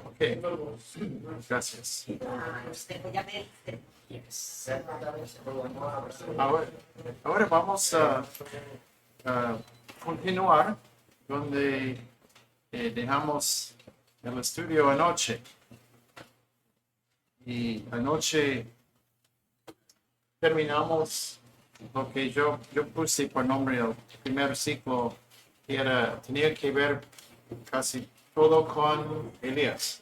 Ok, gracias. Ahora, ahora vamos a continuar donde dejamos el estudio anoche. Y anoche terminamos lo que yo puse por nombre el primer ciclo, que tenía que ver casi todo con Elías.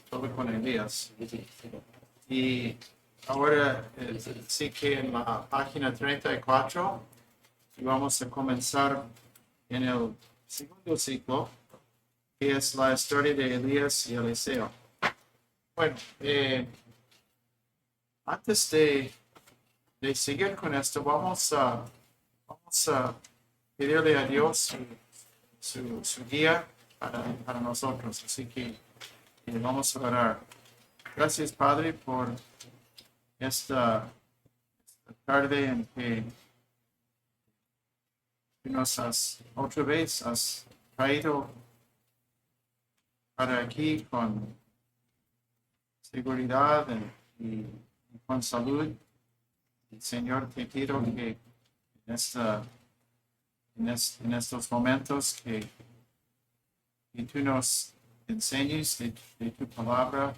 Todo con Elías. Y ahora sí que en la página 34 vamos a comenzar en el segundo ciclo, que es la historia de Elías y Eliseo. Bueno, antes de seguir con esto, vamos a pedirle a Dios su guía para nosotros. Así que vamos a orar. Gracias, Padre, por esta tarde en que nos otra vez has traído para aquí con seguridad y con salud. Y, Señor, te pido que en estos momentos que tú nos enseñes de tu palabra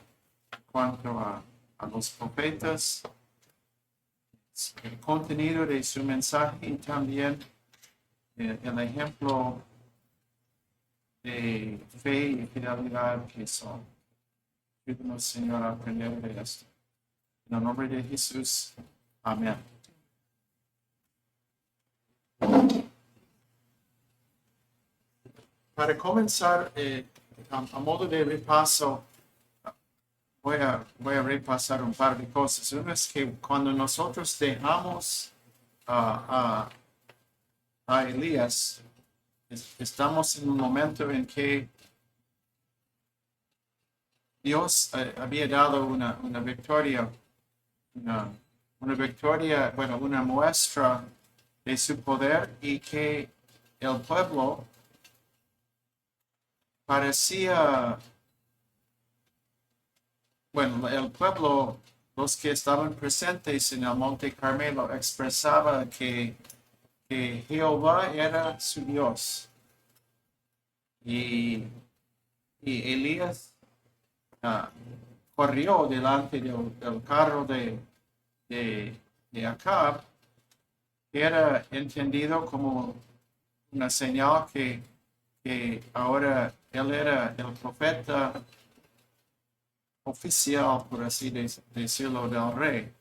en cuanto a los profetas, el contenido de su mensaje y también el ejemplo de fe y fidelidad que son. Ayúdanos, Señor, a aprender de esto. En el nombre de Jesús. Amén. Para comenzar, a modo de repaso, voy a repasar un par de cosas. Una es que cuando nosotros dejamos a Elías, estamos en un momento en que Dios había dado una victoria, una victoria, bueno, una muestra de su poder, y que el pueblo parecía, bueno, el pueblo, los que estaban presentes en el Monte Carmelo, expresaba que Jehová era su Dios. Y Elías corrió delante del carro de Acab, que era entendido como una señal que ahora él era el profeta oficial, por así decirlo, del rey.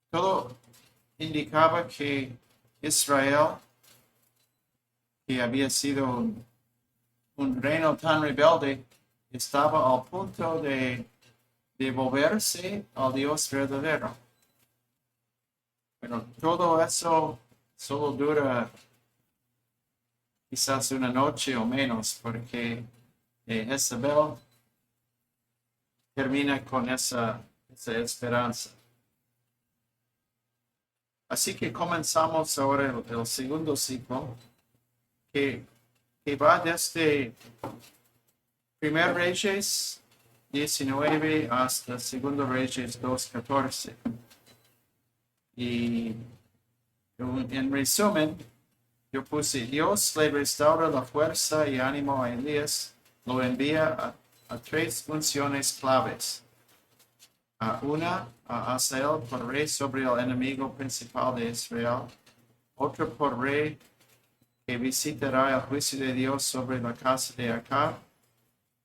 Todo indicaba que Israel, que había sido un reino tan rebelde, estaba al punto de volverse al Dios verdadero. Pero todo eso solo dura quizás una noche o menos, porque Jezabel termina con esa esperanza. Así que comenzamos ahora el segundo ciclo, que va desde 1 Reyes 19 hasta 2 Reyes 2:14. Y en resumen, yo puse: Dios le restaura la fuerza y ánimo a Elías, lo envía a tres funciones claves. Una, a Hazael por rey sobre el enemigo principal de Israel; otra por rey que visitará el juicio de Dios sobre la casa de Acab;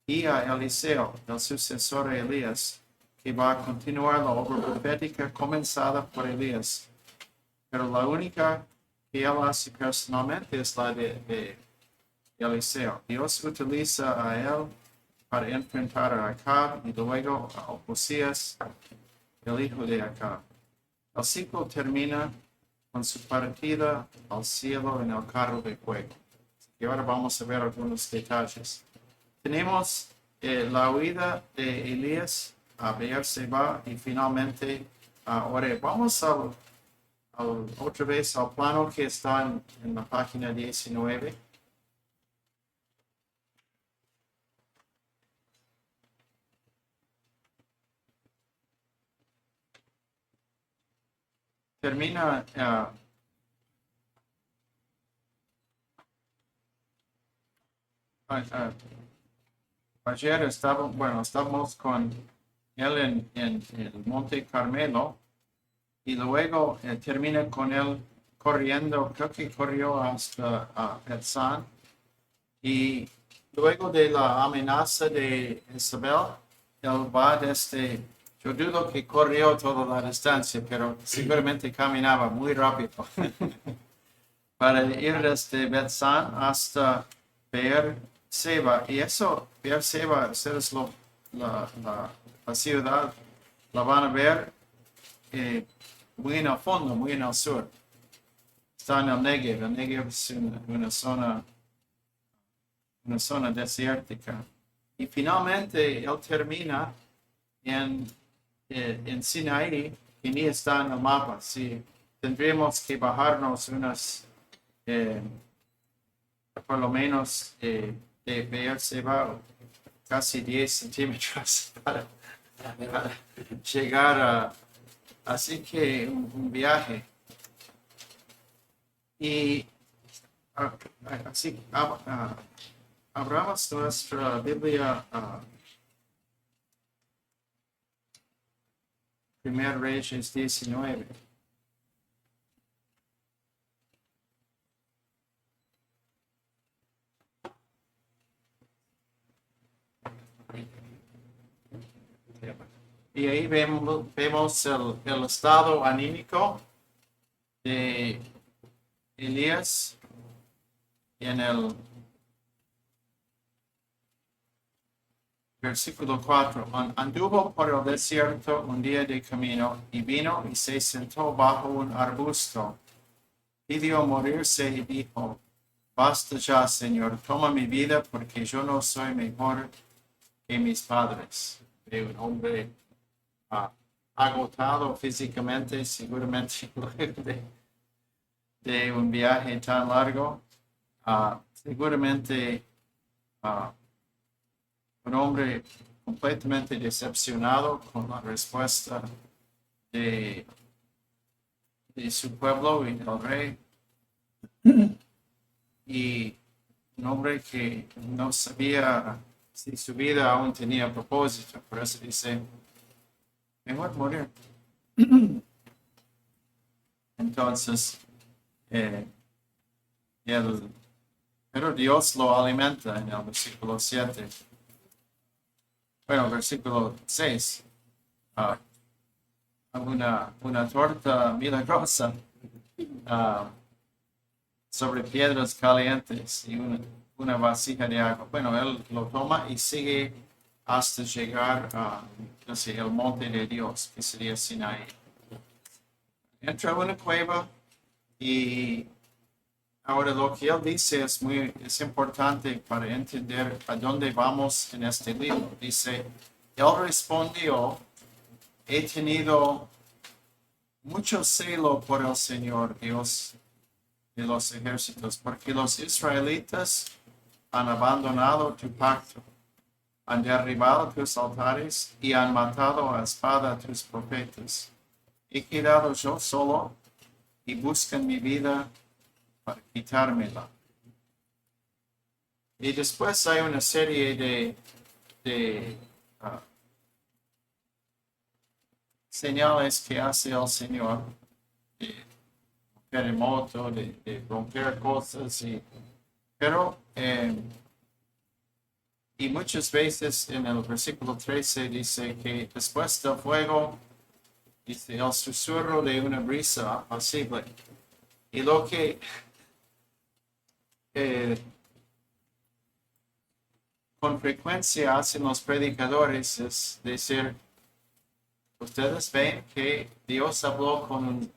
y a Eliseo, el sucesor de Elías, que va a continuar la obra profética comenzada por Elías. Pero la única que él hace personalmente es la de Eliseo. Dios utiliza a él para enfrentar a Acab y luego a Ocosías, el hijo de Acab. El ciclo termina con su partida al cielo en el carro de fuego. Y ahora vamos a ver algunos detalles. Tenemos la huida de Elías a Beerseba y finalmente a Oreb. Vamos otra vez al plano que está en la página 19. termina ayer estábamos con él en el Monte Carmelo y luego termina con él corriendo, creo que corrió hasta Petzán, y luego de la amenaza de Isabel, él va desde, yo dudo que corrió toda la distancia, pero seguramente caminaba muy rápido para ir desde Betzán hasta Beerseba. Y eso, Beerseba, ustedes la ciudad la van a ver muy en el fondo, muy en el sur. Está en el Negev. El Negev es una zona desértica. Y finalmente él termina en Sinaí, que ni está en el mapa. Sí, tendríamos que bajarnos por lo menos de Beerseba, casi 10 centímetros para llegar así que un viaje. Y así abramos nuestra Biblia, Primer Reyes 19. Y ahí vemos el estado anímico de Elías en el versículo 4. Anduvo por el desierto un día de camino y vino y se sentó bajo un arbusto. Pidió morirse y dijo: basta ya, Señor, toma mi vida porque yo no soy mejor que mis padres. De un hombre agotado físicamente, seguramente luego de un viaje tan largo, seguramente un hombre completamente decepcionado con la respuesta de su pueblo y del rey, y un hombre que no sabía si su vida aún tenía propósito, por eso dice: mejor morir. Entonces, pero Dios lo alimenta en el versículo 7. Bueno, versículo 6. Una torta milagrosa sobre piedras calientes y una vasija de agua. Bueno, él lo toma y sigue hasta llegar a el monte de Dios, que sería Sinaí. Entra a una cueva y ahora lo que él dice es importante para entender a dónde vamos en este libro. Dice: él respondió: he tenido mucho celo por el Señor Dios de los ejércitos, porque los israelitas han abandonado tu pacto, han derribado tus altares y han matado a espada a tus profetas. He quedado yo solo y buscan mi vida para quitármela. Y después hay una serie de señales que hace el Señor, de terremoto, de romper cosas, pero y muchas veces en el versículo 13 dice que después del fuego, dice, el susurro de una brisa apacible. Y lo que con frecuencia hacen los predicadores es decir: ustedes ven que Dios habló con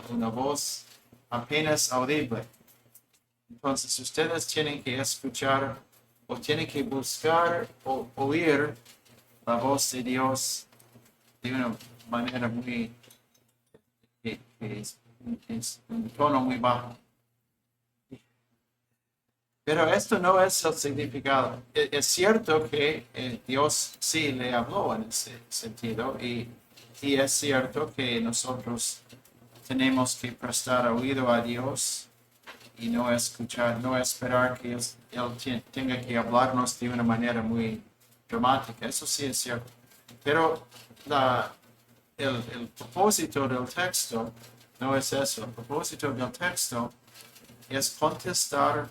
una voz apenas audible. Entonces ustedes tienen que escuchar o tienen que buscar o oír la voz de Dios de una manera muy, que es un tono muy bajo. Pero esto no es el significado. Es cierto que Dios sí le habló en ese sentido, y es cierto que nosotros tenemos que prestar oído a Dios y no escuchar, no esperar que Él tenga que hablarnos de una manera muy dramática. Eso sí es cierto. Pero el propósito del texto no es eso. El propósito del texto es contestar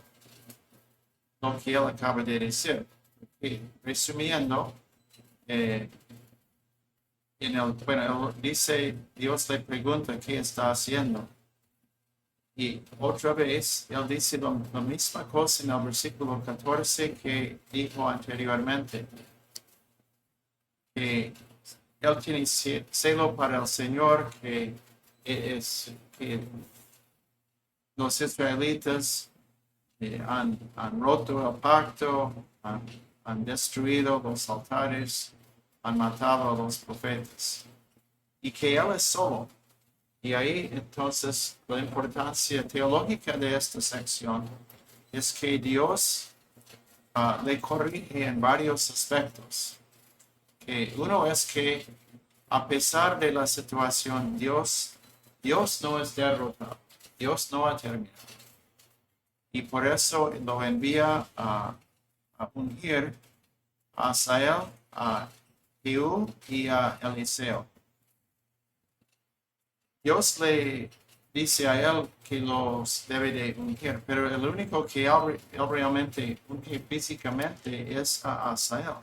lo que Él acaba de decir. Y resumiendo, bueno, él dice, Dios le pregunta qué está haciendo. Y otra vez, él dice la misma cosa en el versículo 14 que dijo anteriormente, que él tiene celo para el Señor, que los israelitas han roto el pacto, han destruido los altares, han matado a los profetas, y que él es solo. Y ahí entonces la importancia teológica de esta sección es que Dios le corrige en varios aspectos. Que uno es que a pesar de la situación, Dios no es derrotado, Dios no ha terminado. Y por eso lo envía a ungir a Asael, a Jehú y a Eliseo. Dios le dice a él que los debe de ungir, pero el único que él realmente unge físicamente es a Asael.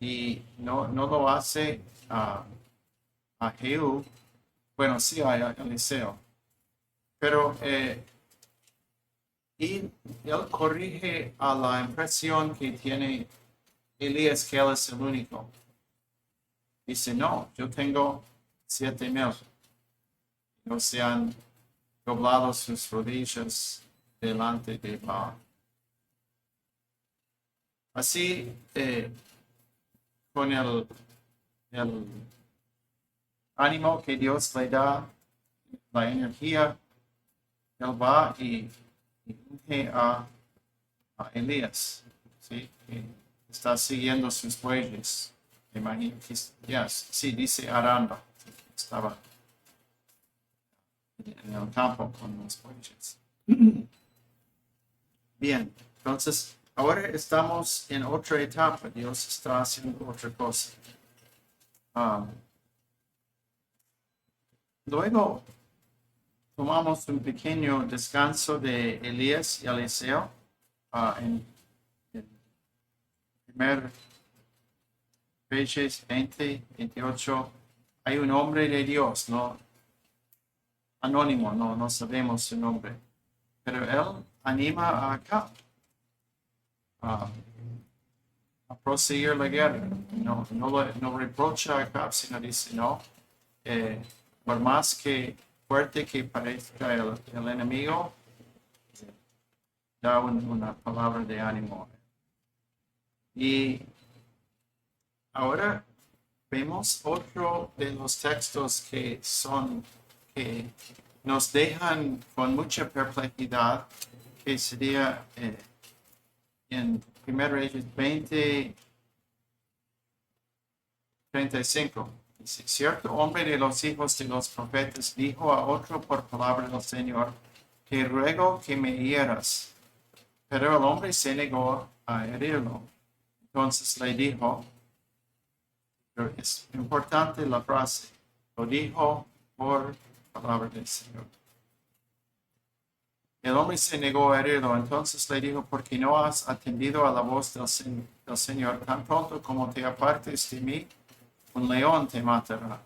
Y no lo hace a Jehú, bueno, sí a Eliseo. Pero y él corrige a la impresión que tiene Elías que él es el único. Dice, no, yo tengo 7,000. No se han doblado sus rodillas delante de Baal. Así, con el ánimo que Dios le da, la energía, él va y unge a Elías, ¿sí? Que está siguiendo sus bueyes. Me imagino que, sí, dice arando, estaba en el campo con los bueyes. Bien, entonces ahora estamos en otra etapa. Dios está haciendo otra cosa. Luego tomamos un pequeño descanso de Elías y Eliseo en 1 Reyes 20-28. Hay un hombre de Dios, no anónimo, no sabemos su nombre, pero él anima a Acab a proseguir la guerra. No reprocha a Acab, sino dice, no, por más que fuerte que parezca el enemigo, da una palabra de ánimo. Y ahora vemos otro de los textos que nos dejan con mucha perplejidad, que sería en 1 Reyes 20:35. Dice, cierto hombre de los hijos de los profetas dijo a otro por palabra del Señor, te ruego que me hieras. Pero el hombre se negó a herirlo. Entonces le dijo, pero es importante la frase, lo dijo por palabra del Señor. El hombre se negó a herirlo, entonces le dijo, porque no has atendido a la voz del Señor, tan pronto como te apartes de mí, un león te matará.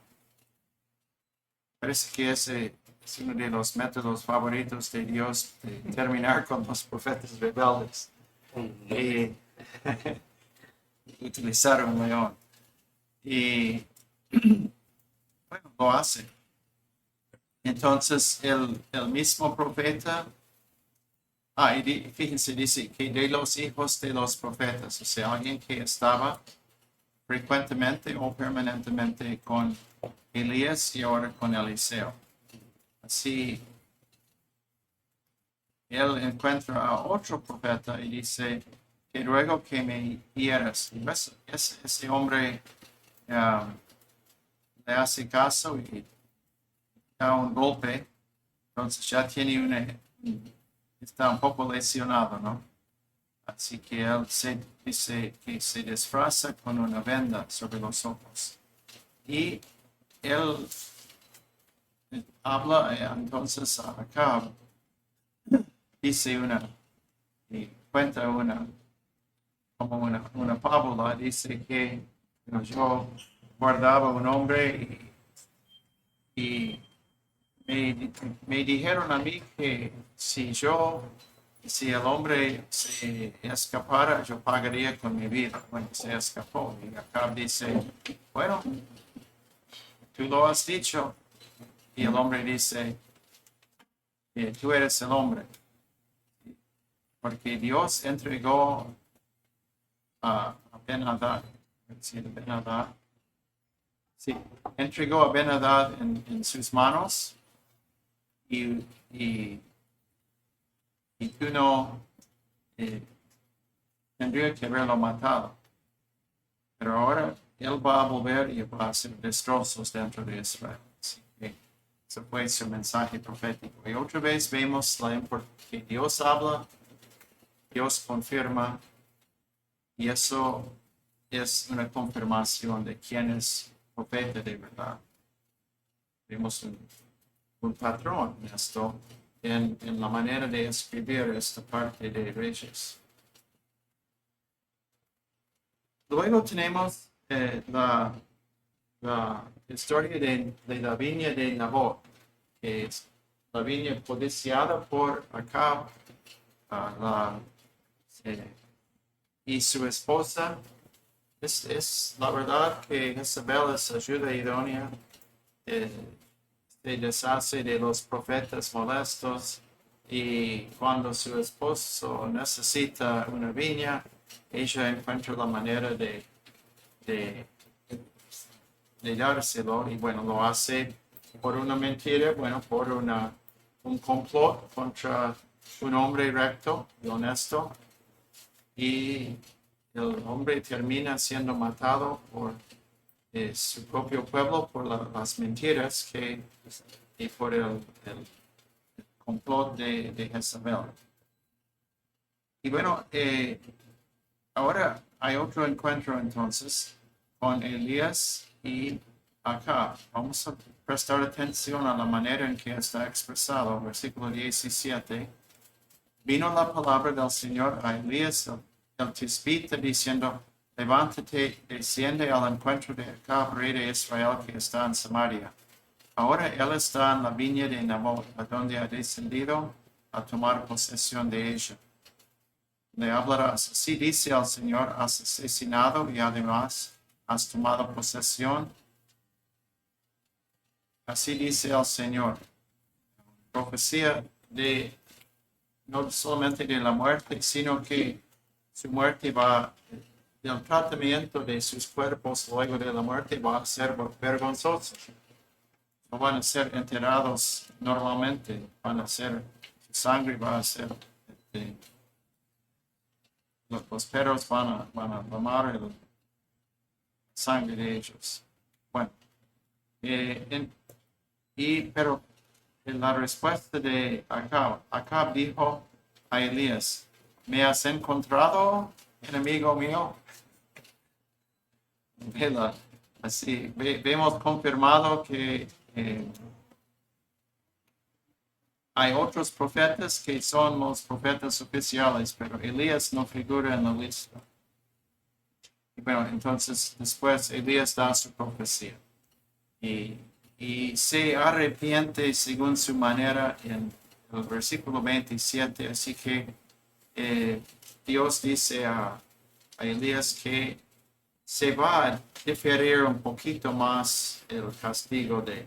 Parece que ese es uno de los métodos favoritos de Dios de terminar con los profetas rebeldes. Y utilizar un león. Y bueno, lo hace. Entonces el mismo profeta, y fíjense, dice que de los hijos de los profetas, o sea, alguien que estaba frecuentemente o permanentemente con Elías y ahora con Eliseo. Así, él encuentra a otro profeta y dice, te ruego que me hieras. Y ese hombre le hace caso y da un golpe, entonces ya está un poco lesionado, ¿no? Así que él dice que se disfraza con una venda sobre los ojos. Y él habla entonces a Acab, dice y cuenta como una fábula, dice que yo guardaba un hombre y me dijeron a mí que si el hombre se escapara, yo pagaría con mi vida. Bueno, se escapó. Y Acab dice, bueno, tú lo has dicho. Y el hombre dice, tú eres el hombre. Porque Dios entregó a Ben-Hadad, sí, entregó a Ben-Hadad en sus manos y tú no tendría que haberlo matado. Pero ahora él va a volver y va a hacer destrozos dentro de Israel. Así que ese fue su mensaje profético. Y otra vez vemos que Dios habla, Dios confirma, y eso es una confirmación de quién es profeta de verdad. Vemos un patrón en esto, en la manera de escribir esta parte de Reyes. Luego tenemos la historia de la viña de Nabot, que es la viña codiciada por Acab y su esposa. Es la verdad que Jezabel es ayuda idónea, se deshace de los profetas molestos, y cuando su esposo necesita una viña, ella encuentra la manera de dárselo, y bueno, lo hace por una mentira, bueno, por un complot contra un hombre recto y honesto, y el hombre termina siendo matado por su propio pueblo por las mentiras y por el complot de Jezabel. Y bueno, ahora hay otro encuentro entonces con Elías y Acab. Vamos a prestar atención a la manera en que está expresado. Versículo 17. Vino la palabra del Señor a Elías el Tisbita diciendo, levántate, desciende al encuentro de Acab, rey de Israel, que está en Samaria. Ahora él está en la viña de Nabot, a donde ha descendido a tomar posesión de ella. Le hablarás, así dice el Señor, has asesinado y además has tomado posesión. Así dice el Señor. Profecía no solamente de la muerte, sino que su muerte el tratamiento de sus cuerpos luego de la muerte va a ser vergonzoso. No van a ser enterados normalmente, su sangre va a ser, los perros van a tomar la sangre de ellos. Bueno, pero en la respuesta de Acab dijo a Elías, ¿me has encontrado, enemigo mío? Así vemos confirmado que hay otros profetas que son los profetas oficiales, pero Elías no figura en la lista. Y bueno, entonces después Elías da su profecía. Y se arrepiente según su manera en el versículo 27. Así que Dios dice a Elías que se va a diferir un poquito más el castigo de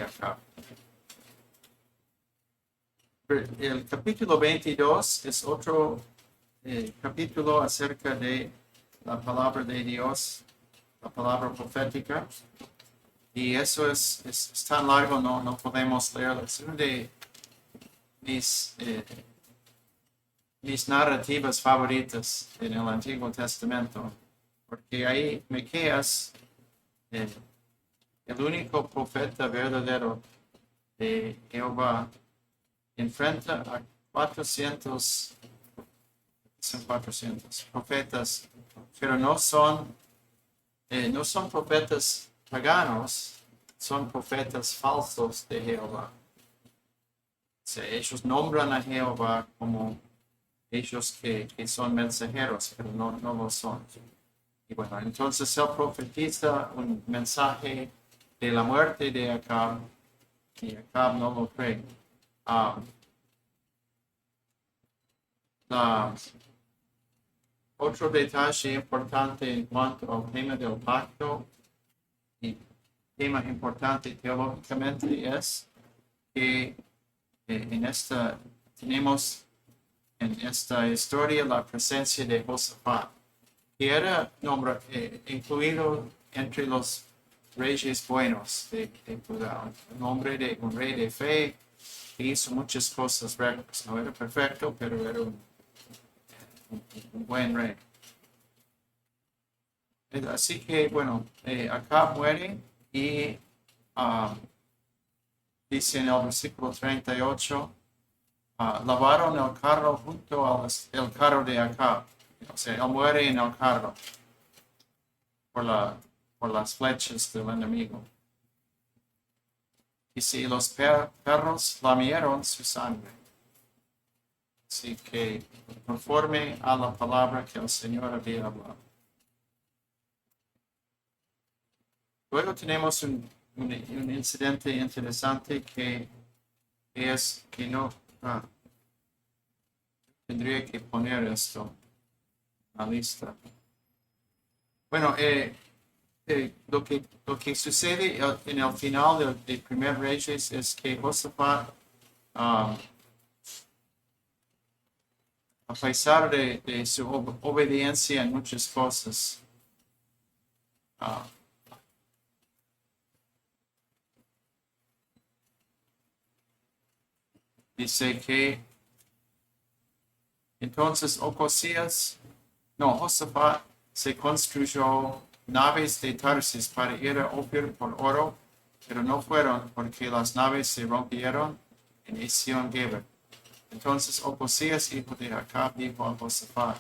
Acab. El capítulo 22 es otro capítulo acerca de la palabra de Dios, la palabra profética. Y eso es tan largo, no podemos leerlo. Es una de mis narrativas favoritas en el Antiguo Testamento, porque ahí Miqueas, el único profeta verdadero de Jehová enfrenta a 400, son 400 profetas, pero no son profetas paganos, son profetas falsos de Jehová. O sea, ellos nombran a Jehová como ellos que son mensajeros, pero no lo son. Y bueno, entonces él profetiza un mensaje de la muerte de Acab, y Acab no lo cree. Otro detalle importante en cuanto al tema del pacto, y tema importante teológicamente, es que tenemos en esta historia la presencia de Josafat, que era incluido entre los reyes buenos de Judá, un rey de fe que hizo muchas cosas rectas. No era perfecto, pero era un buen rey. Así que, bueno, acá muere y dice en el versículo 38, lavaron el carro junto al carro de Acab. O sea, él muere en el carro por las flechas del enemigo. Y si los perros lamieron su sangre. Así que, conforme a la palabra que el Señor había hablado. Luego tenemos un incidente interesante que es que no tendría que poner esto en la lista. Bueno, lo que sucede en el final del primer Reyes es que Josafat, a pesar de su obediencia en muchas cosas, dice que entonces Josafat se construyó naves de Tarsis para ir a Ofir por oro, pero no fueron porque las naves se rompieron en Ezion Geber. Entonces Ocosías, hijo de Acab, dijo a Josafat: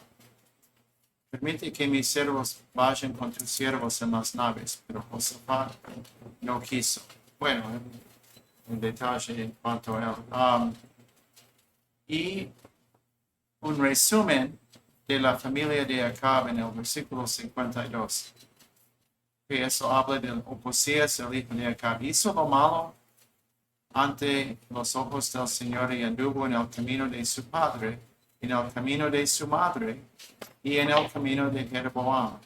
permite que mis siervos vayan con tus siervos en las naves, pero Josafat no quiso. Bueno, un detalle en cuanto a él. Y un resumen de la familia de Acab en el versículo 52. Que eso habla de Ocosías, el hijo de Acab. Hizo lo malo ante los ojos del Señor y anduvo en el camino de su padre, en el camino de su madre y en el camino de Jeroboam.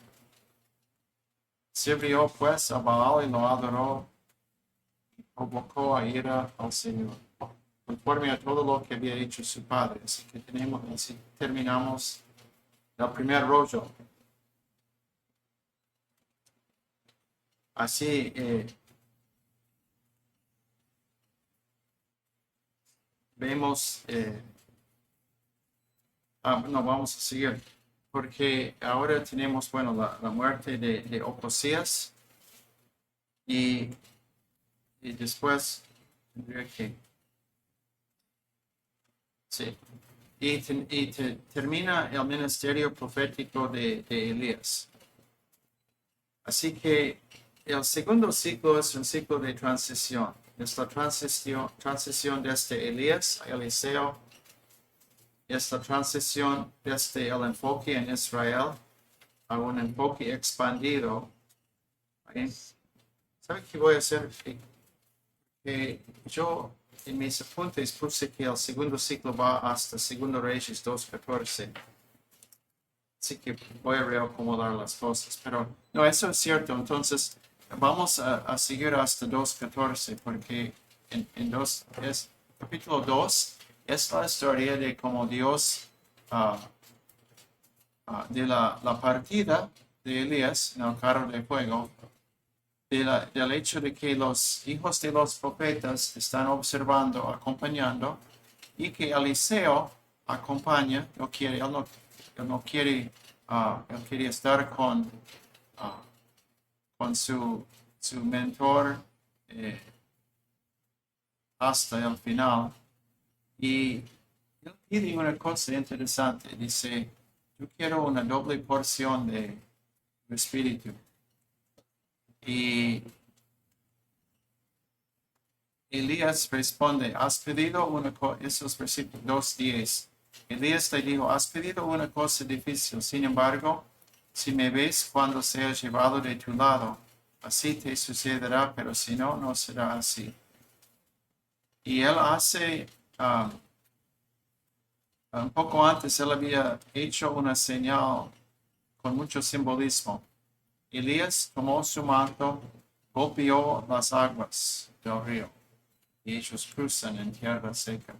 Sirvió pues a Baal y lo adoró y provocó a ira al Señor, conforme a todo lo que había hecho su padre. Así que terminamos el primer rollo. Así, vemos, no, vamos a seguir, porque ahora tenemos, bueno, la muerte de Ocosías y después tendría que, sí, termina el ministerio profético de Elías. Así que el segundo ciclo es un ciclo de transición. Es la transición desde Elías a Eliseo. Es la transición desde el enfoque en Israel a un enfoque expandido. ¿Saben qué voy a hacer? Yo en mis apuntes puse que el segundo ciclo va hasta segundo Reyes 2:14. Así que voy a reacomodar las cosas. Pero no, eso es cierto. Entonces, vamos a seguir hasta 2:14, porque en capítulo 2 es la historia de cómo Dios, de la partida de Elías en el carro de fuego, del hecho de que los hijos de los profetas están observando, acompañando, y que Eliseo acompaña, él no quiere, él quería estar con su mentor, hasta el final. Y él pide una cosa interesante. Dice, yo quiero una doble porción de tu espíritu. Y Elías responde, has pedido una cosa, esos versículos 2:10. Elías le dijo, has pedido una cosa difícil, sin embargo, si me ves cuando sea llevado de tu lado, así te sucederá, pero si no, no será así. Y él hace, un poco antes, él había hecho una señal con mucho simbolismo. Elías tomó su manto, golpeó las aguas del río y ellos cruzan en tierra seca.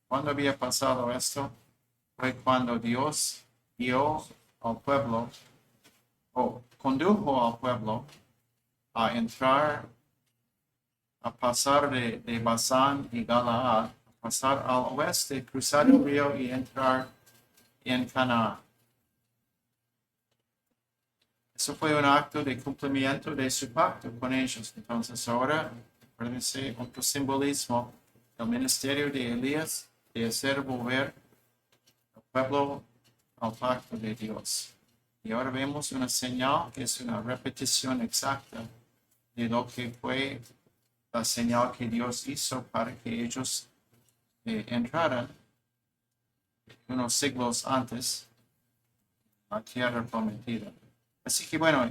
¿Cuándo había pasado esto? Fue cuando Dios guió al pueblo o condujo al pueblo a entrar, a pasar de Basán y Galaad, a pasar al oeste, cruzar el río y entrar en Canaán. Eso fue un acto de cumplimiento de su pacto con ellos. Entonces ahora, acuérdense, otro simbolismo del ministerio de Elías de hacer volver al pueblo al pacto de Dios. Y ahora vemos una señal que es una repetición exacta de lo que fue la señal que Dios hizo para que ellos entraran unos siglos antes a la tierra prometida. Así que bueno,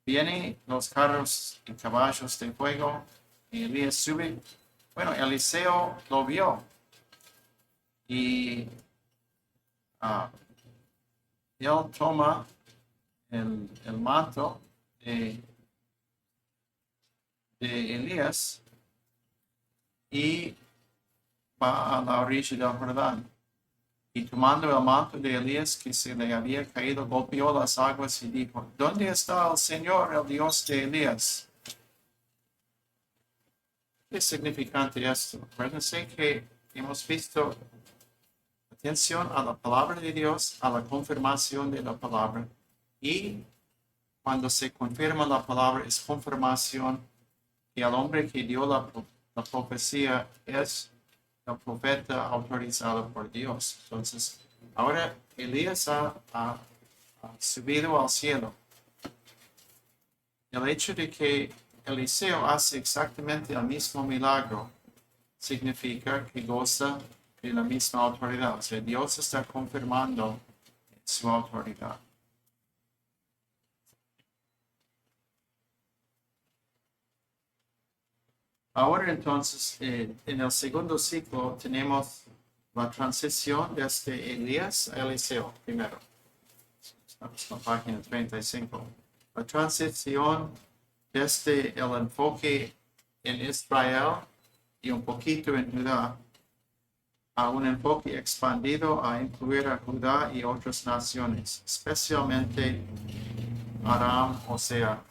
vienen los carros y caballos de fuego y Elías sube. Bueno, Eliseo lo vio y él toma el manto de Elías y va a la orilla del Jordán. Y tomando el manto de Elías que se le había caído, golpeó las aguas y dijo, ¿dónde está el Señor, el Dios de Elías? ¿Qué es significante esto? Acuérdense que hemos visto atención a la palabra de Dios, a la confirmación de la palabra. Y cuando se confirma la palabra, es confirmación que el hombre que dio la profecía es el profeta autorizado por Dios. Entonces, ahora Elías ha subido al cielo. El hecho de que Eliseo hace exactamente el mismo milagro significa que goza de la misma autoridad. O sea, Dios está confirmando su autoridad. Ahora entonces, en el segundo ciclo tenemos la transición desde Elías a Eliseo primero. Estamos en la página 35. La transición desde el enfoque en Israel y un poquito en Judá a un enfoque expandido a incluir a Judá y otras naciones, especialmente Aram o Siria,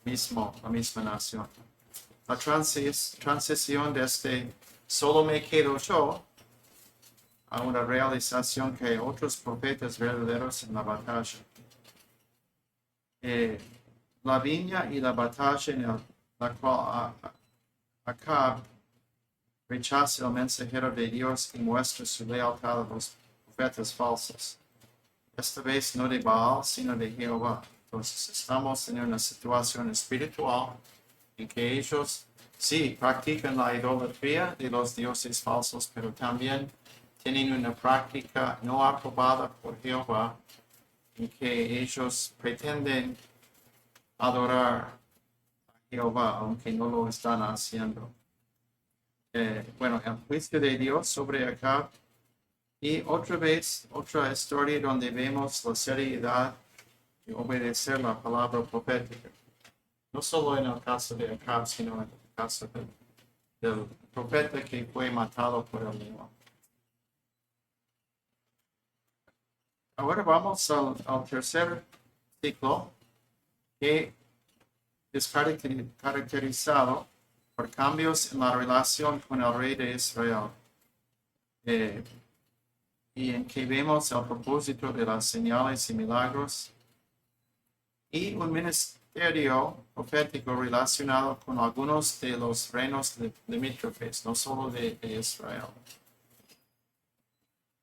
la misma nación. La transición desde solo me quedo yo a una realización que hay otros profetas verdaderos en la batalla. La viña y la batalla en la cual Acab rechaza el mensajero de Dios y muestra su lealtad a los profetas falsos. Esta vez no de Baal, sino de Jehová. Entonces estamos en una situación espiritual en que ellos sí practican la idolatría de los dioses falsos, pero también tienen una práctica no aprobada por Jehová en que ellos pretenden adorar a Jehová, aunque no lo están haciendo. Bueno, el juicio de Dios sobre Acab y otra vez, otra historia donde vemos la seriedad de obedecer la palabra profética. No solo en el caso de Acab, sino en el caso del profeta que fue matado por el león. Ahora vamos al tercer ciclo, que es caracterizado por cambios en la relación con el rey de Israel. Y en que vemos el propósito de las señales y milagros y un ministerio profético relacionado con algunos de los reinos limítrofes, no solo de Israel.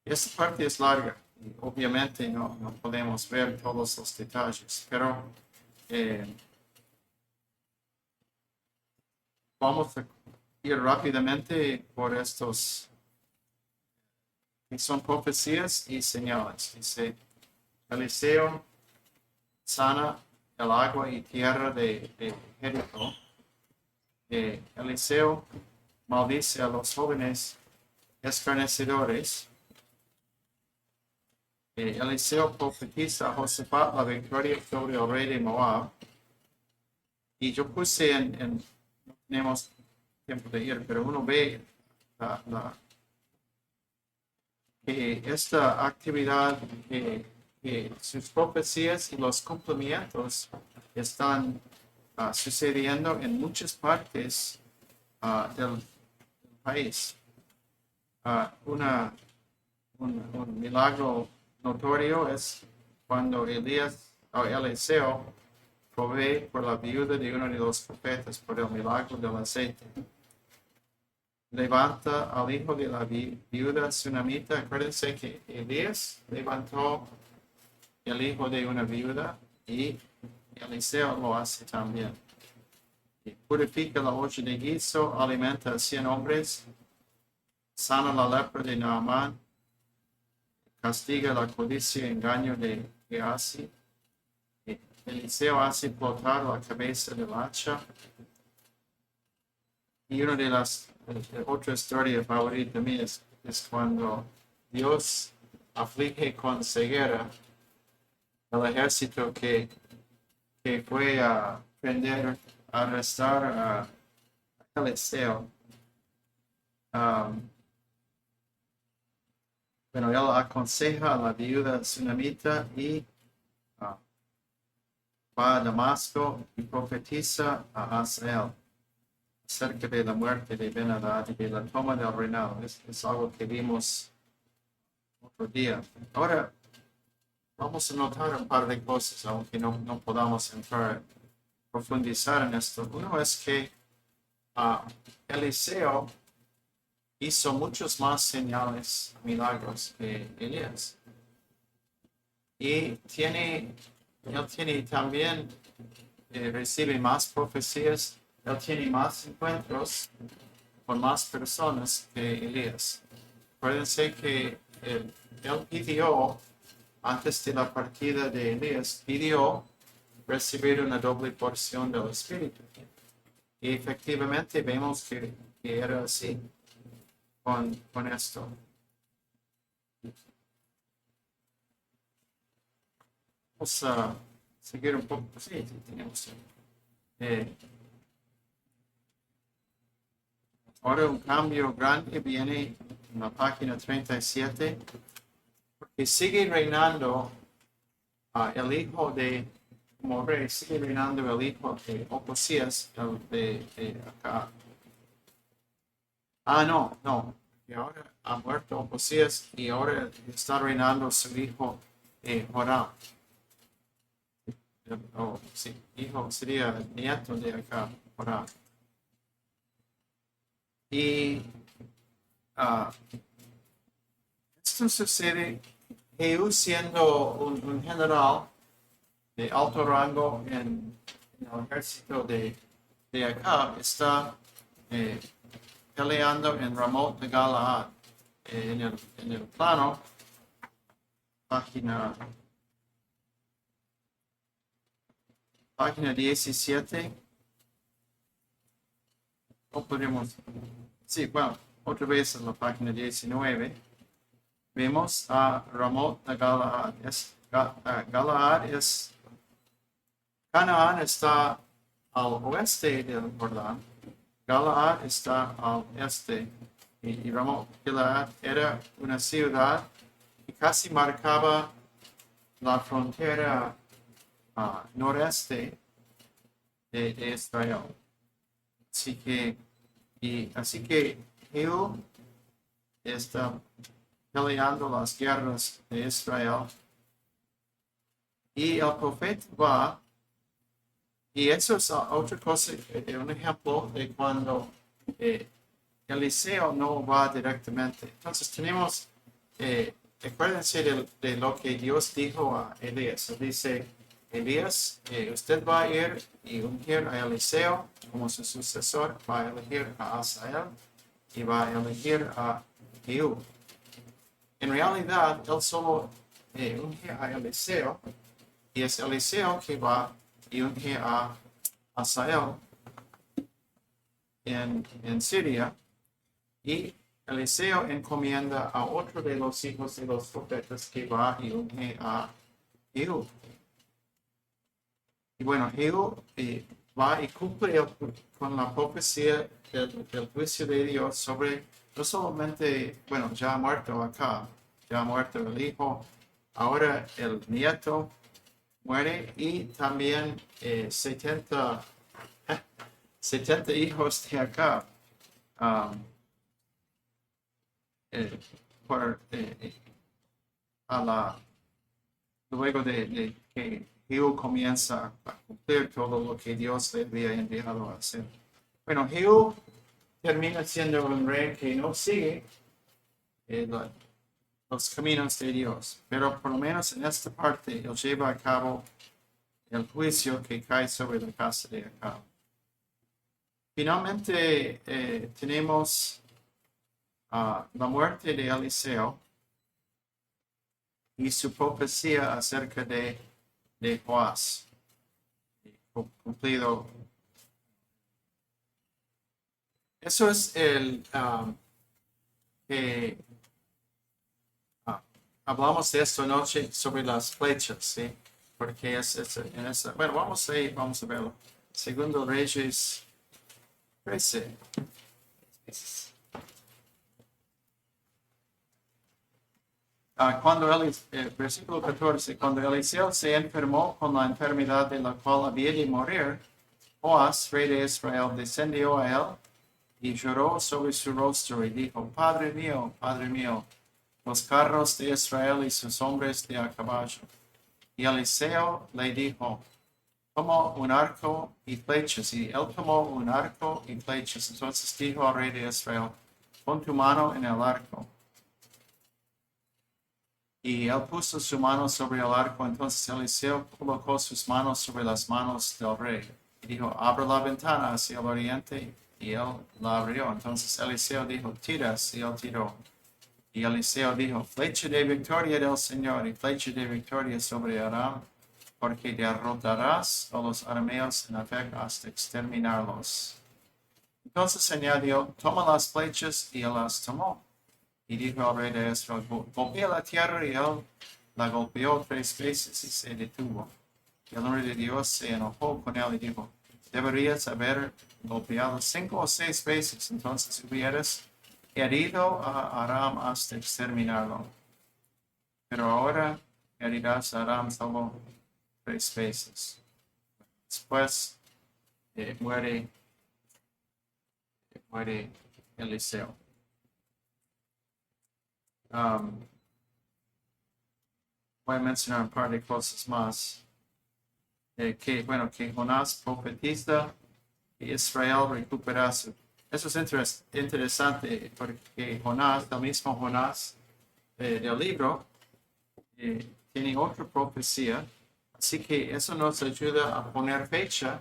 Esta parte es larga y obviamente no podemos ver todos los detalles, pero vamos a ir rápidamente por estos que son profecías y señales. Dice, Eliseo sana el agua y tierra de Jericó. Eliseo maldice a los jóvenes escarnecedores. Eliseo profetiza a Josafat la victoria sobre el rey de Moab. Y yo puse no tenemos tiempo de ir, pero uno ve que esta actividad, que sus profecías y los cumplimientos están sucediendo en muchas partes del país. Un milagro notorio es cuando Eliseo provee por la viuda de uno de los profetas por el milagro del aceite. Levanta al hijo de la viuda tsunamita. Acuérdense que Elías levantó el hijo de una viuda y Eliseo lo hace también. Y purifica la olla de guiso, alimenta a 100 hombres, sana la lepra de Naamán, castiga la codicia y engaño de Gehazi. Eliseo hace explotar la cabeza del hacha. Y una de las otra historia favorita mía es cuando Dios aflige con ceguera el ejército que fue a prender, a arrestar a Eliseo. Bueno, él aconseja a la viuda tsunamita y va a Damasco y profetiza a Hazael acerca de la muerte de Ben-Hadad y de la toma del reinado. Es algo que vimos otro día. Ahora vamos a notar un par de cosas, aunque no podamos profundizar en esto. Uno es que Eliseo hizo muchos más señales, milagros que Elías. Y él tiene también, recibe más profecías, él tiene más encuentros con más personas que Elías. Acuérdense que él pidió, antes de la partida de Elías, pidió recibir una doble porción del Espíritu. Y efectivamente vemos que era así con esto. Vamos a seguir un poco. Sí, tenemos. Ahora un cambio grande viene en la página 37, porque sigue reinando el hijo de, como rey, sigue reinando el hijo de Ocosías, el de acá. No. Y ahora ha muerto Ocosías y ahora está reinando su hijo Joram. Sí, hijo sería nieto de acá, Joram. Y esto sucede, Jehú siendo un general de alto rango en el ejército de acá, está peleando en Ramot de Galaad. En el plano, página 17. O podemos, sí, bueno, otra vez en la página 19. Vemos a Ramot de Galaad. Galaad es, Canaán está al oeste del Jordán. Galaad está al este. Y Ramot de Galaad era una ciudad que casi marcaba la frontera noreste de Israel. Así que Jehú está peleando las guerras de Israel y el profeta va Y eso es otra cosa, un ejemplo de cuando Eliseo no va directamente. Entonces tenemos, acuérdense de lo que Dios dijo a Elías. Dice, Elías, usted va a ir y ungir a Eliseo como su sucesor, va a elegir a Asael y va a elegir a Jehú. En realidad, él solo unge a Eliseo y es Eliseo que va y unge a Asael en Siria. Y Eliseo encomienda a otro de los hijos de los profetas que va y unge a Jehú. Y bueno, Jehú va y cumple con la profecía del juicio de Dios sobre no solamente, bueno, ya ha muerto acá, ya ha muerto el hijo, ahora el nieto muere y también 70 hijos de acá. Por, luego de que Jehú comienza a cumplir todo lo que Dios le había enviado a hacer. Bueno, Jehú termina siendo un rey que no sigue los caminos de Dios, pero por lo menos en esta parte él lleva a cabo el juicio que cae sobre la casa de Acab. Finalmente tenemos la muerte de Eliseo y su profecía acerca de Joás, cumplido. Eso es el que hablamos de esta noche sobre las flechas, ¿sí? Porque en esa, bueno, vamos a verlo. Segundo Reyes 13. Versículo 14, cuando Eliseo se enfermó con la enfermedad de la cual había de morir, Joás, rey de Israel, descendió a él y lloró sobre su rostro y dijo, Padre mío, los carros de Israel y sus hombres de a caballo. Y Eliseo le dijo, toma un arco y flechas. Y él tomó un arco y flechas. Entonces dijo al rey de Israel, pon tu mano en el arco. Y él puso su mano sobre el arco. Entonces Eliseo colocó sus manos sobre las manos del rey. Y dijo, abre la ventana hacia el oriente. Y él la abrió. Entonces Eliseo dijo, tiras. Y él tiró. Y Eliseo dijo, flecha de victoria del Señor y flecha de victoria sobre Aram, porque derrotarás a los arameos en Afec hasta exterminarlos. Entonces añadió, toma las flechas, y él las tomó. Y dijo al rey de Israel, golpea la tierra, y él la golpeó 3 veces y se detuvo. Y el hombre de Dios se enojó con él y dijo, deberías haber golpeado 5 o 6 veces, entonces hubieras herido a Aram hasta exterminarlo. Pero ahora herirás a Aram solo 3 veces. Después muere Eliseo. Voy a mencionar un par de cosas más. Que Jonás profetiza y Israel recupera su... Eso es interesante porque Jonás, el mismo Jonás del libro, tiene otra profecía. Así que eso nos ayuda a poner fecha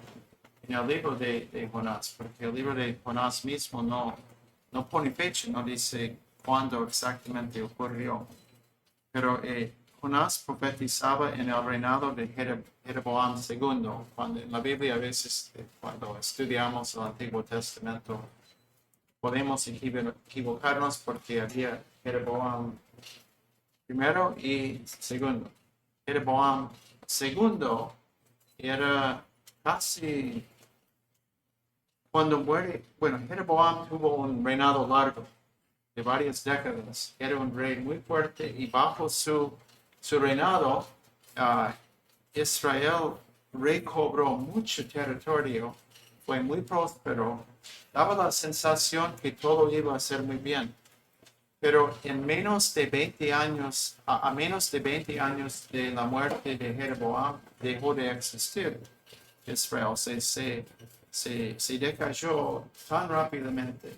en el libro de Jonás, porque el libro de Jonás mismo no pone fecha, no dice cuándo exactamente ocurrió. Pero Jonás profetizaba en el reinado de Jeroboam II. Cuando en la Biblia a veces, cuando estudiamos el Antiguo Testamento, podemos equivocarnos porque había Jeroboam primero y segundo. Jeroboam segundo era casi cuando muere. Bueno, Jeroboam tuvo un reinado largo de varias décadas. Era un rey muy fuerte y bajo su reinado, Israel recobró mucho territorio, fue muy próspero, daba la sensación que todo iba a ser muy bien. Pero en menos de 20 años, a menos de 20 años de la muerte de Jeroboam, dejó de existir. Israel se decayó tan rápidamente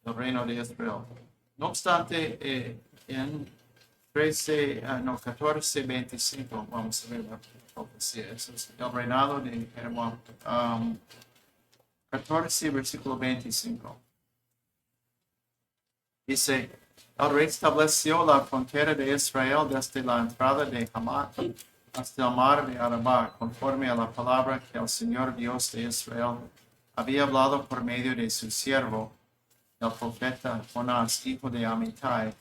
el reino de Israel. No obstante, en 14:25, vamos a ver la profecía, eso es el reinado de Jeroboam. 14, versículo 25. Dice, el rey estableció la frontera de Israel desde la entrada de Hamat hasta el mar de Arabá, conforme a la palabra que el Señor Dios de Israel había hablado por medio de su siervo, el profeta Jonás, hijo de Amittai,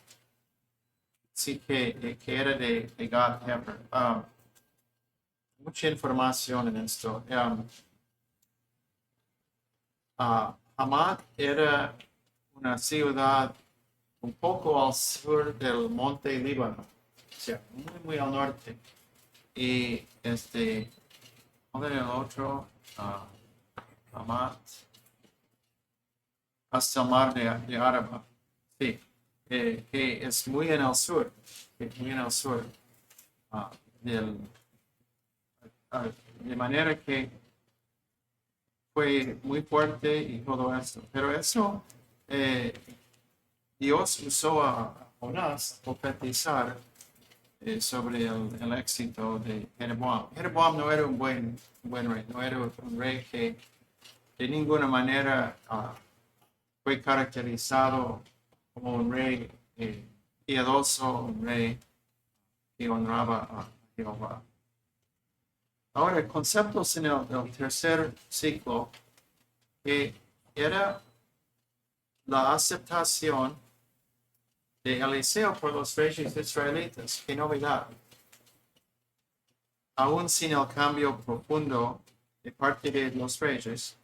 sí que era de Gad Heber. Mucha información en esto. Hamat era una ciudad un poco al sur del monte Líbano, o sea, muy al norte. Y ¿dónde era el otro? Hamat, hasta el mar de Araba. Sí, que es muy en el sur, del, de manera que fue muy fuerte y todo esto. Pero eso, Dios usó a Jonás a profetizar sobre el éxito de Jeroboam. Jeroboam no era un buen rey, no era un rey que de ninguna manera fue caracterizado como un rey piadoso, un rey que honraba a Jehová. Ahora, conceptos en el tercer ciclo, que era la aceptación de Eliseo por los reyes israelitas. Qué novedad. Aún sin el cambio profundo de parte de los reyes,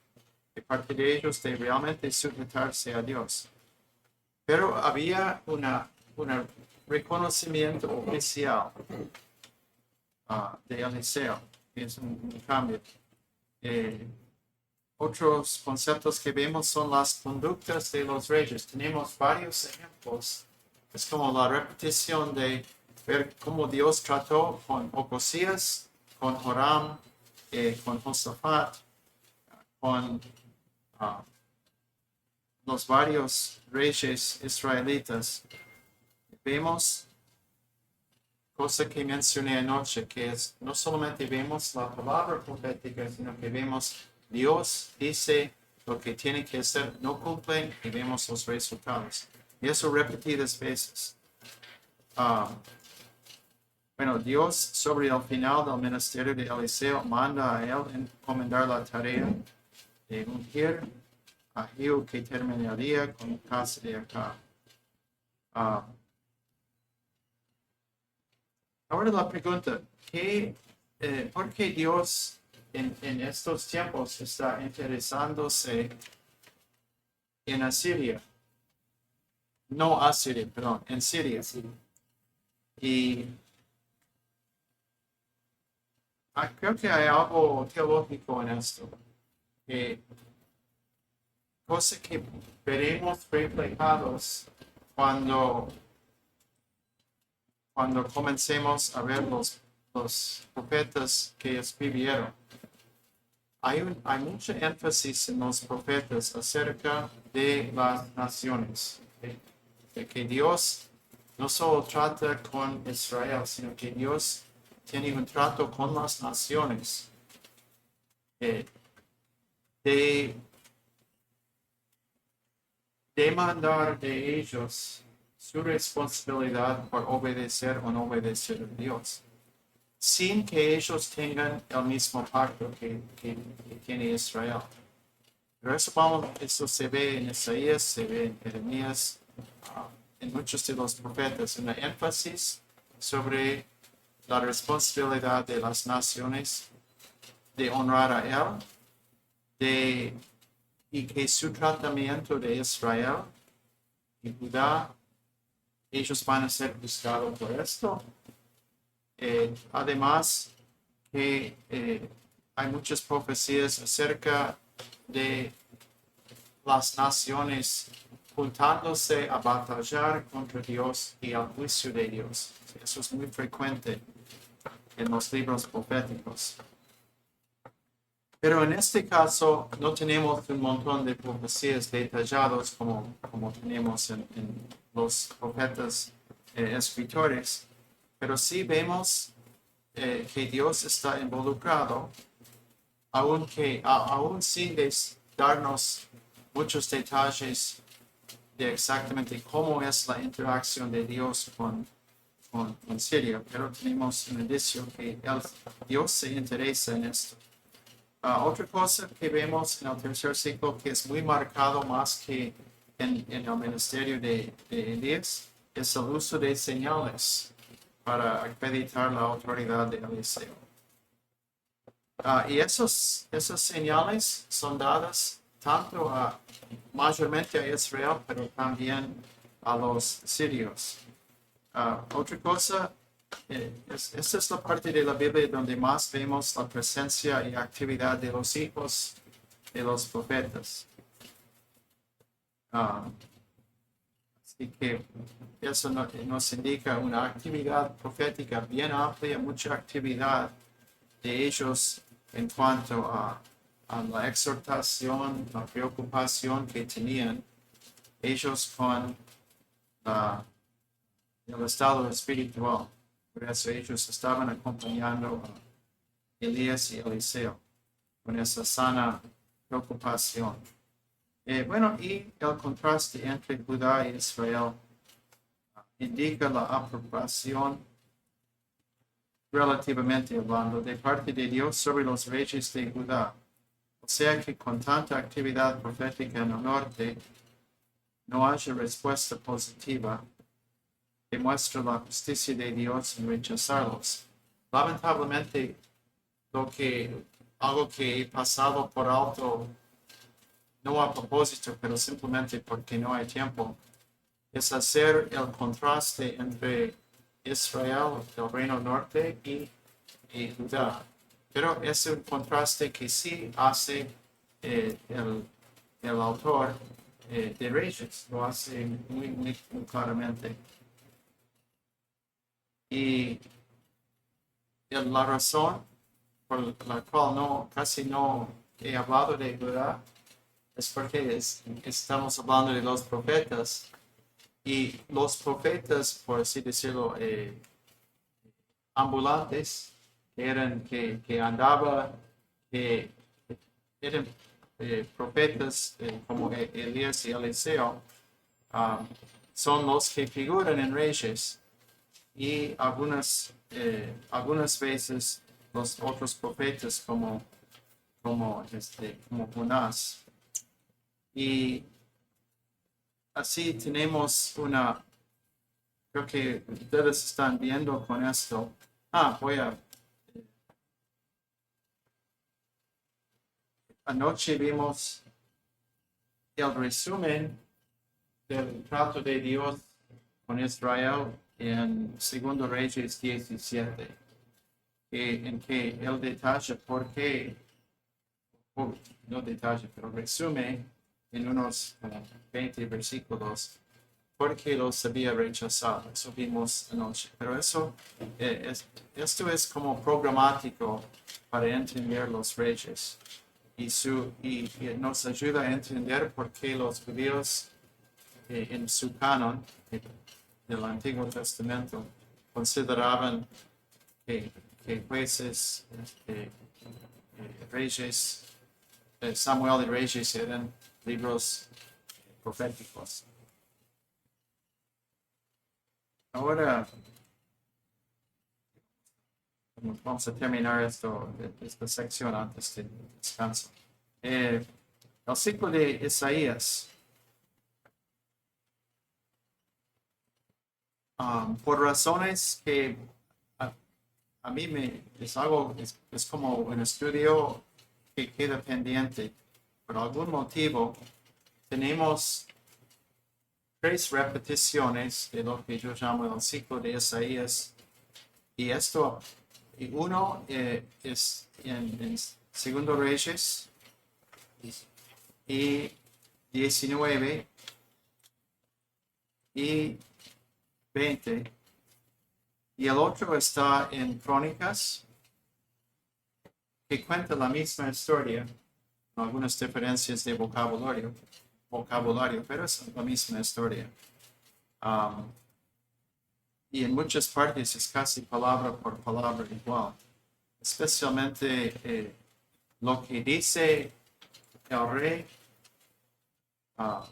de parte de ellos de realmente sujetarse a Dios. Pero había un reconocimiento oficial de Eliseo, que es un cambio. Otros conceptos que vemos son las conductas de los reyes. Tenemos varios ejemplos. Es como la repetición de ver cómo Dios trató con Ocosías, con Joram, con Josafat, con los varios reyes israelitas. Vemos cosa que mencioné anoche, que es no solamente vemos la palabra profética, sino que vemos Dios dice lo que tiene que hacer, no cumplen y vemos los resultados. Y eso repetidas veces. Bueno, Dios sobre el final del ministerio de Eliseo manda a él encomendar la tarea de ungir a Jehu, que terminaría con la casa de Acab. Ahora la pregunta, ¿por qué Dios en estos tiempos está interesándose en Asiria? No Asiria, perdón, en Siria. Y creo que hay algo teológico en esto. Cosa que veremos reflejados cuando comencemos a ver los profetas que escribieron. Hay mucho énfasis en los profetas acerca de las naciones. De que Dios no solo trata con Israel, sino que Dios tiene un trato con las naciones. De demandar de ellos su responsabilidad por obedecer o no obedecer a Dios, sin que ellos tengan el mismo pacto que tiene Israel. Pero eso se ve en Isaías, se ve en Jeremías, en muchos de los profetas, un énfasis sobre la responsabilidad de las naciones de honrar a Él, y que su tratamiento de Israel y Judá, ellos van a ser juzgados por esto. Además, que hay muchas profecías acerca de las naciones juntándose a batallar contra Dios y al juicio de Dios. Eso es muy frecuente en los libros proféticos. Pero en este caso no tenemos un montón de profecías detallados como tenemos en los profetas escritores, pero sí vemos que Dios está involucrado, aún sin darnos muchos detalles de exactamente cómo es la interacción de Dios con Siria, pero tenemos un indicio que Dios se interesa en esto. Otra cosa que vemos en el tercer ciclo que es muy marcado más que en el ministerio de Elías es el uso de señales para acreditar la autoridad de Eliseo. Y esas señales son dadas tanto mayormente a Israel, pero también a los sirios. Otra cosa, esta es la parte de la Biblia donde más vemos la presencia y actividad de los hijos de los profetas. Así que eso nos indica una actividad profética bien amplia, mucha actividad de ellos en cuanto a la exhortación, la preocupación que tenían ellos con el estado espiritual. Por eso ellos estaban acompañando a Elías y Eliseo con esa sana preocupación. Bueno, y el contraste entre Judá y Israel indica la aprobación, relativamente hablando, de parte de Dios sobre los reyes de Judá. O sea que con tanta actividad profética en el norte, no haya respuesta positiva que muestra la justicia de Dios en rechazarlos. Lamentablemente, algo que he pasado por alto, no a propósito, pero simplemente porque no hay tiempo, es hacer el contraste entre Israel, el reino norte, y Judá. Pero es un contraste que sí hace el autor de Reyes, lo hace muy claramente. Y la razón por la cual casi no he hablado de Judá es porque estamos hablando de los profetas, y los profetas, por así decirlo, ambulantes, que andaban, que eran profetas como Elías y Eliseo, son los que figuran en Reyes, y algunas veces los otros profetas como Jonás. Y así tenemos creo que ustedes están viendo con esto. Anoche vimos el resumen del trato de Dios con Israel en 2 Reyes 17, en que él detalla por qué, no detalla, pero resume en unos 20 versículos por qué los había rechazado. Eso vimos anoche. Pero esto es como programático para entender los reyes. Y nos ayuda a entender por qué los judíos en su canon del Antiguo Testamento consideraban que jueces, reyes, Samuel y Reyes eran libros proféticos. Ahora vamos a terminar esta sección antes del descanso. El ciclo de Isaías. Por razones que a mí es como un estudio que queda pendiente. Por algún motivo, tenemos 3 repeticiones de lo que yo llamo el ciclo de Isaías. Y uno es en 2 Reyes y 19 y 20. Y el otro está en Crónicas que cuenta la misma historia, con algunas diferencias de vocabulario, pero es la misma historia. Y en muchas partes es casi palabra por palabra igual, especialmente lo que dice el rey ah,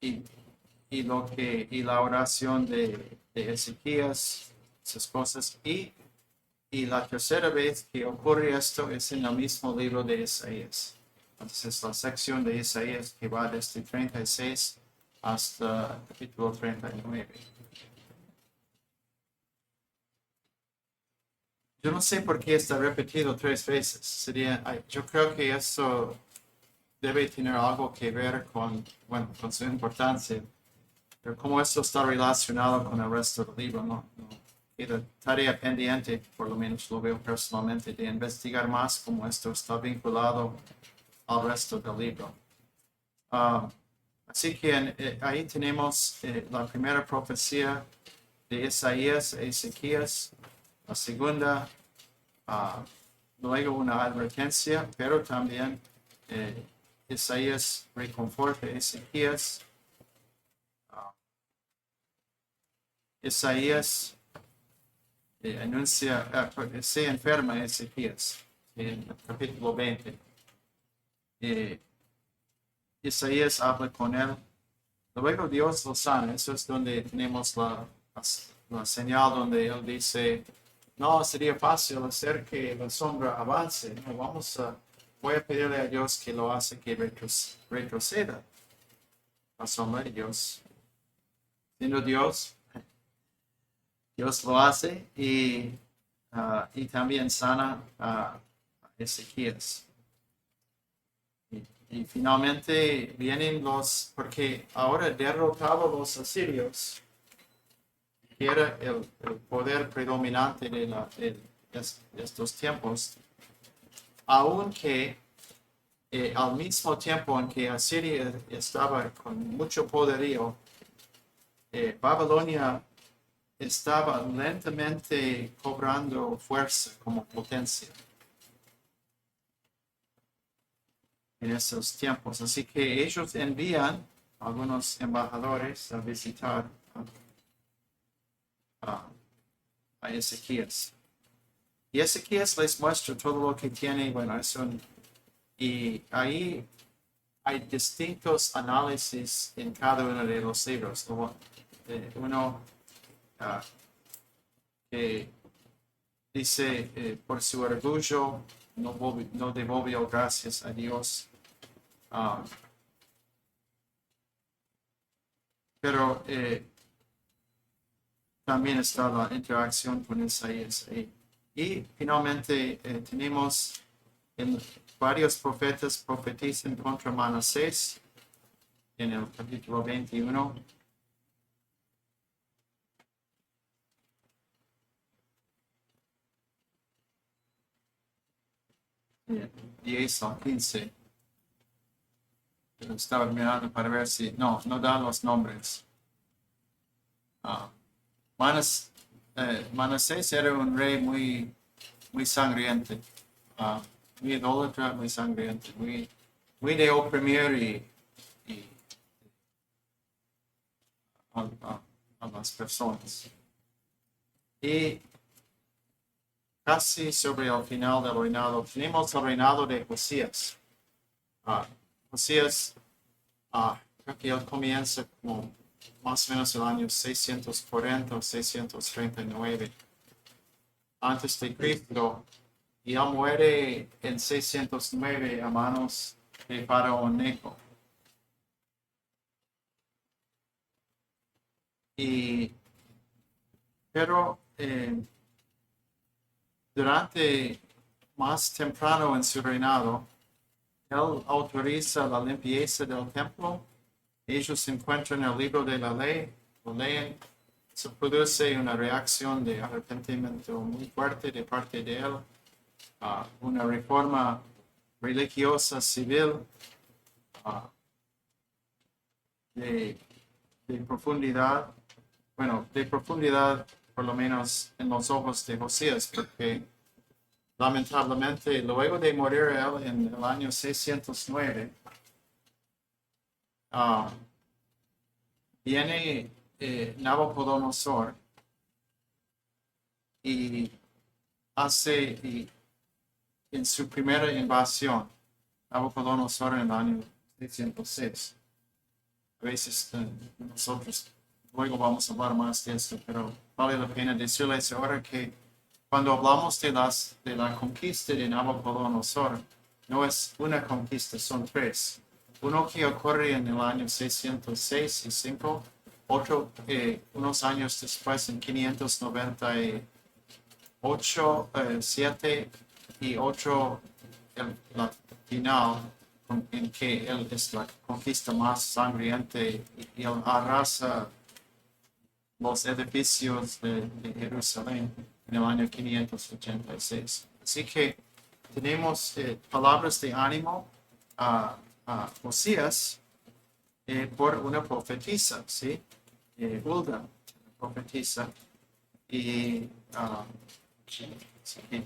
y, y la oración de Ezequías, esas cosas. Y la tercera vez que ocurre esto es en el mismo libro de Isaías. Entonces, la sección de Isaías que va desde 36 hasta capítulo 39. Yo no sé por qué está repetido 3 veces. Yo creo que eso debe tener algo que ver con su importancia. Pero como esto está relacionado con el resto del libro, no queda tarea pendiente, por lo menos lo veo personalmente, de investigar más cómo esto está vinculado al resto del libro. Así que ahí tenemos la primera profecía de Isaías e Ezequías, la segunda, luego una advertencia, pero también Isaías reconforta a Ezequías. Isaías anuncia, se enferma Ezequías en el capítulo 20. Isaías habla con él. Luego Dios lo sana. Eso es donde tenemos la señal donde él dice, no, sería fácil hacer que la sombra avance. No, voy a pedirle a Dios que lo hace que retroceda la sombra de Dios. Siendo Dios lo hace y también sana a Ezequías. Y finalmente vienen porque ahora derrotado los asirios, que era el poder predominante de estos tiempos, aunque al mismo tiempo en que Asiria estaba con mucho poderío, Babilonia estaba lentamente cobrando fuerza como potencia en esos tiempos. Así que ellos envían algunos embajadores a visitar a Ezequías. Y Ezequías les muestra todo lo que tiene. Bueno, y ahí hay distintos análisis en cada uno de los libros. Uno que dice, por su orgullo no devolvió gracias a Dios. Pero también está la interacción con Isaías. Y finalmente tenemos varios profetas profetizan contra Manasés en el capítulo 21. 10 al 15. Pero estaba mirando para ver si no dan los nombres. Manasés era un rey muy, muy sangriento, muy idólatra, muy sangriento, muy de oprimir a las personas. Y casi sobre el final del reinado, tenemos el reinado de Josías. Josías, creo que él comienza como más o menos el año 640 o 639 antes de Cristo, y él muere en 609 a manos de Faraón Neco. Pero durante más temprano en su reinado, él autoriza la limpieza del templo. Ellos encuentran el libro de la ley, lo leen, se produce una reacción de arrepentimiento muy fuerte de parte de él, una reforma religiosa civil de profundidad, de profundidad por lo menos en los ojos de Josías, porque lamentablemente, luego de morir él en el año 609, viene Nabucodonosor y hace en su primera invasión, Nabucodonosor en el año 606. A veces nosotros luego vamos a hablar más de esto, pero vale la pena decirles ahora que cuando hablamos de la conquista de Nabucodonosor, no es una conquista, son tres. Uno que ocurre en el año 606 y 5, otro unos años después en 598, 7 y otro la final en que él es la conquista más sangrienta y él arrasa los edificios de Jerusalén en el año 586. Así que tenemos palabras de ánimo a Osías por una profetisa, ¿sí? Hulda, profetisa. Y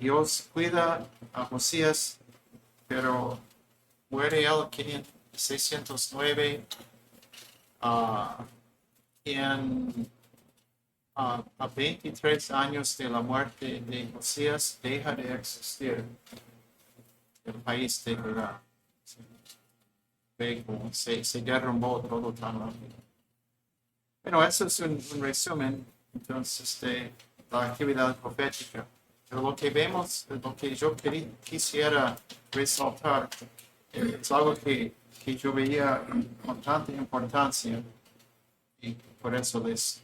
Dios cuida a Osías, pero muere él en 609 a 23 años de la muerte de Josías deja de existir el país de Judá. Se derrumbó todo tan rápido. Bueno, eso es un resumen entonces de la actividad profética. Pero lo que vemos, lo que yo quisiera resaltar, es algo que yo veía con tanta importancia y por eso les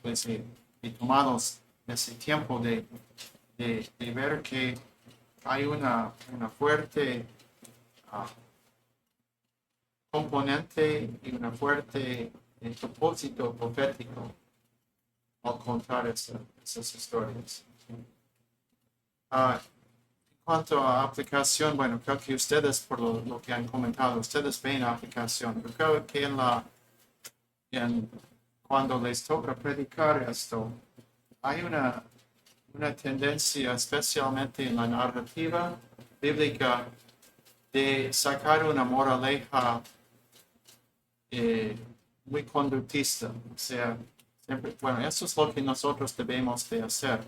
he tomado ese tiempo de ver que hay una fuerte componente y una fuerte propósito profético al contar esas historias. En cuanto a aplicación, bueno, creo que ustedes, por lo que han comentado, ustedes ven aplicación. Yo creo que cuando les toca predicar esto, hay una tendencia, especialmente en la narrativa bíblica, de sacar una moraleja muy conductista. O sea, siempre, bueno, eso es lo que nosotros debemos de hacer.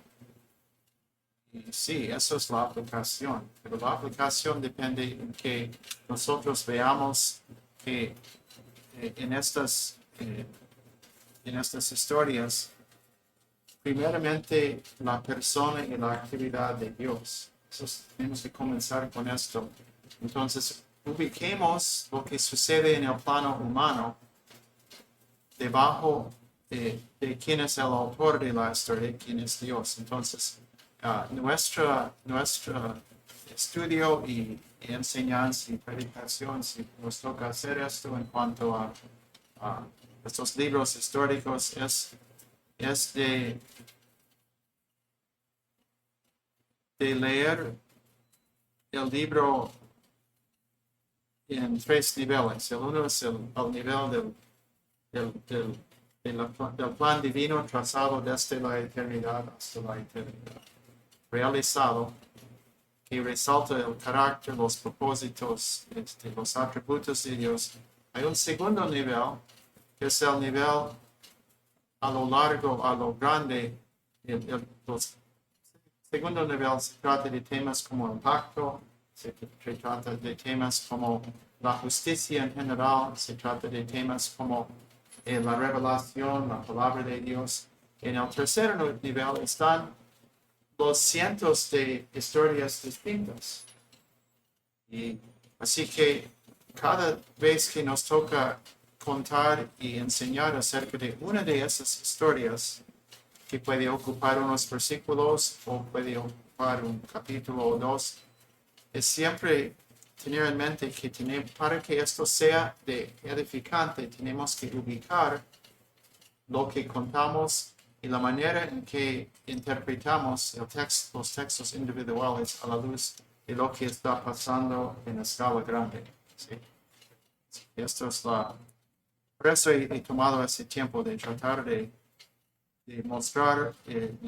Y sí, eso es la aplicación, pero la aplicación depende en que nosotros veamos que en estas historias, primeramente la persona y la actividad de Dios. Tenemos que comenzar con esto. Entonces, ubiquemos lo que sucede en el plano humano debajo de quién es el autor de la historia, de quién es Dios. Entonces, nuestro estudio y enseñanza y predicación, si nos toca hacer esto en cuanto a estos libros históricos, es de leer el libro en tres niveles. El uno es el nivel del plan divino trazado desde la eternidad hasta la eternidad, realizado, que resalta el carácter, los propósitos, los atributos de Dios. Hay un segundo nivel, que es el nivel a lo largo, a lo grande. Los segundo nivel se trata de temas como el pacto, se trata de temas como la justicia en general, se trata de temas como la revelación, la palabra de Dios. En el tercer nivel están los cientos de historias distintas. Y así que cada vez que nos toca contar y enseñar acerca de una de esas historias, que puede ocupar unos versículos o puede ocupar un capítulo o dos, es siempre tener en mente que para que esto sea edificante, tenemos que ubicar lo que contamos y la manera en que interpretamos los textos individuales a la luz de lo que está pasando en escala grande. ¿Sí? Esto es por eso he tomado ese tiempo de tratar de mostrar el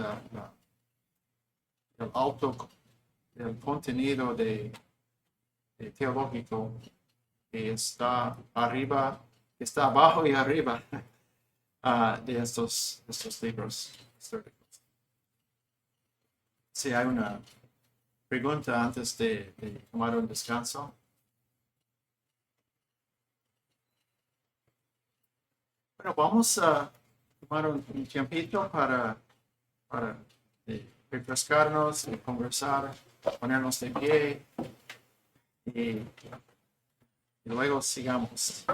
alto del contenido de teológico que está arriba, que está abajo y arriba de estos libros históricos. Si hay una pregunta antes de tomar un descanso. Bueno, vamos a tomar un tiempito para refrescarnos y conversar, ponernos de pie y luego sigamos.